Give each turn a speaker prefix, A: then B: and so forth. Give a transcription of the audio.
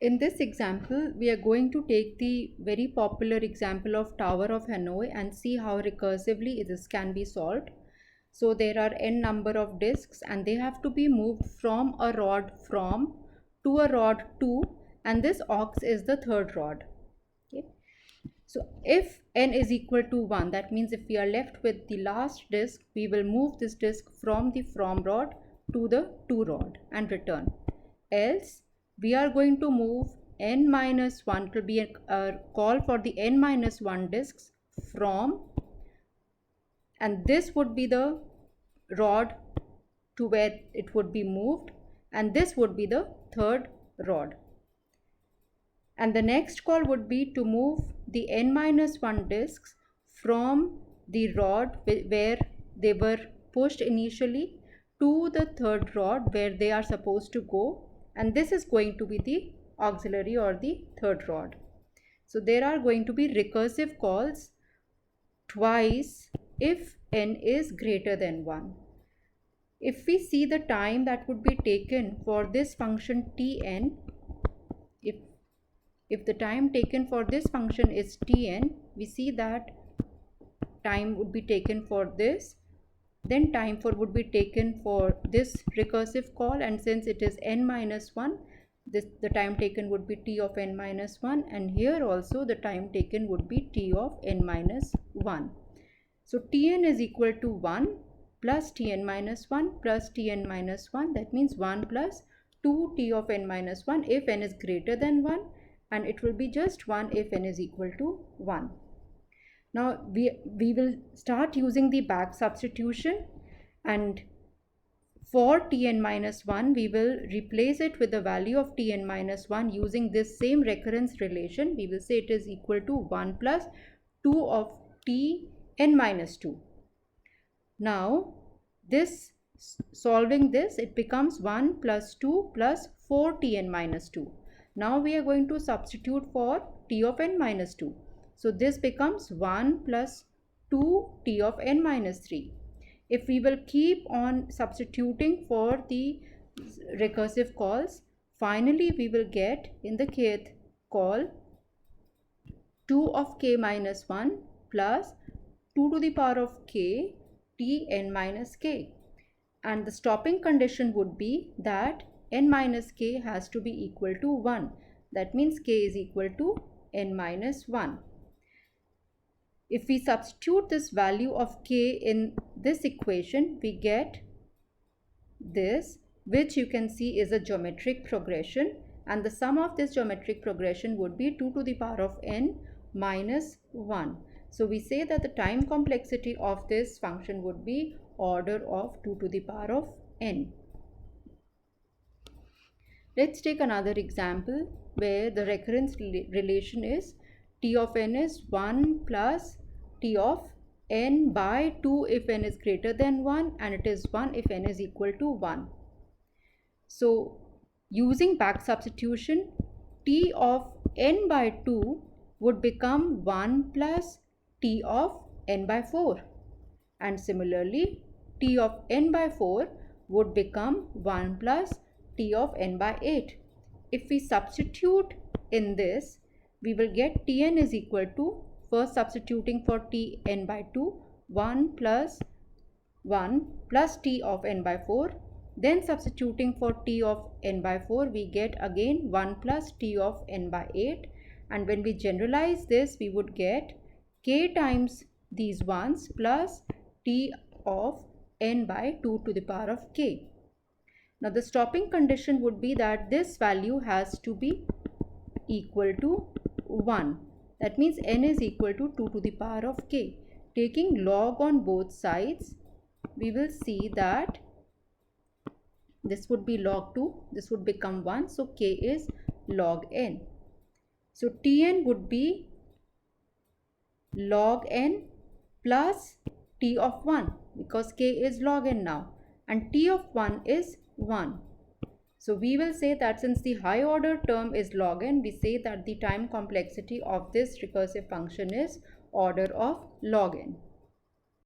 A: In this example, we are going to take the very popular example of Tower of Hanoi and see how recursively this can be solved. So there are n number of disks and they have to be moved from a rod from to a rod to, and this aux is the third rod. Okay. So if n is equal to 1, that means if we are left with the last disk, we will move this disk from the from rod to the to rod and return. Else we are going to move n minus 1, it will be a call for the n minus 1 disks from, and this would be the rod to where it would be moved, and this would be the third rod. And the next call would be to move the n minus 1 disks from the rod where they were pushed initially to the third rod where they are supposed to go, and this is going to be the auxiliary or the third rod. So there are going to be recursive calls twice if n is greater than 1. If we see the time that would be taken for this function Tn, if the time taken for this function is Tn, we see that time would be taken for this, then time for would be taken for this recursive call, and since it is n minus 1, the time taken would be t of n minus 1, and here also the time taken would be t of n minus 1. So Tn is equal to 1 plus Tn minus 1 plus Tn minus 1, that means 1 plus 2 t of n minus 1 if n is greater than 1, and it will be just 1 if n is equal to 1. Now we will start using the back substitution, and for Tn minus 1 we will replace it with the value of Tn minus 1 using this same recurrence relation. We will say it is equal to 1 plus 2 of Tn minus 2. Now this, solving this, it becomes 1 plus 2 plus 4 Tn minus 2. Now we are going to substitute for t of n minus 2. So this becomes 1 plus 2 t of n minus 3. If we will keep on substituting for the recursive calls, finally we will get in the kth call 2 of k minus 1 plus 2 to the power of k Tn minus k. And the stopping condition would be that n minus k has to be equal to 1. That means k is equal to n minus 1. If we substitute this value of k in this equation, we get this, which you can see is a geometric progression, and the sum of this geometric progression would be 2 to the power of n minus 1. So we say that the time complexity of this function would be order of 2 to the power of n. Let's take another example where the recurrence relation is t of n is 1 plus t of n by 2 if n is greater than 1, and it is 1 if n is equal to 1. So using back substitution, t of n by 2 would become 1 plus t of n by 4, and similarly t of n by 4 would become 1 plus t of n by 8. If we substitute in this, we will get Tn is equal to, first substituting for Tn by 2, 1 plus t of n by 4, then substituting for t of n by 4, we get again 1 plus t of n by 8, and when we generalize this, we would get k times these ones plus t of n by 2 to the power of k. Now the stopping condition would be that this value has to be equal to 1. That means n is equal to 2 to the power of k. Taking log on both sides, we will see that this would be log 2, this would become 1, so k is log n. So Tn would be log n plus t of 1, because k is log n now, and t of 1 is 1. So we will say that since the high order term is log n, we say that the time complexity of this recursive function is order of log n.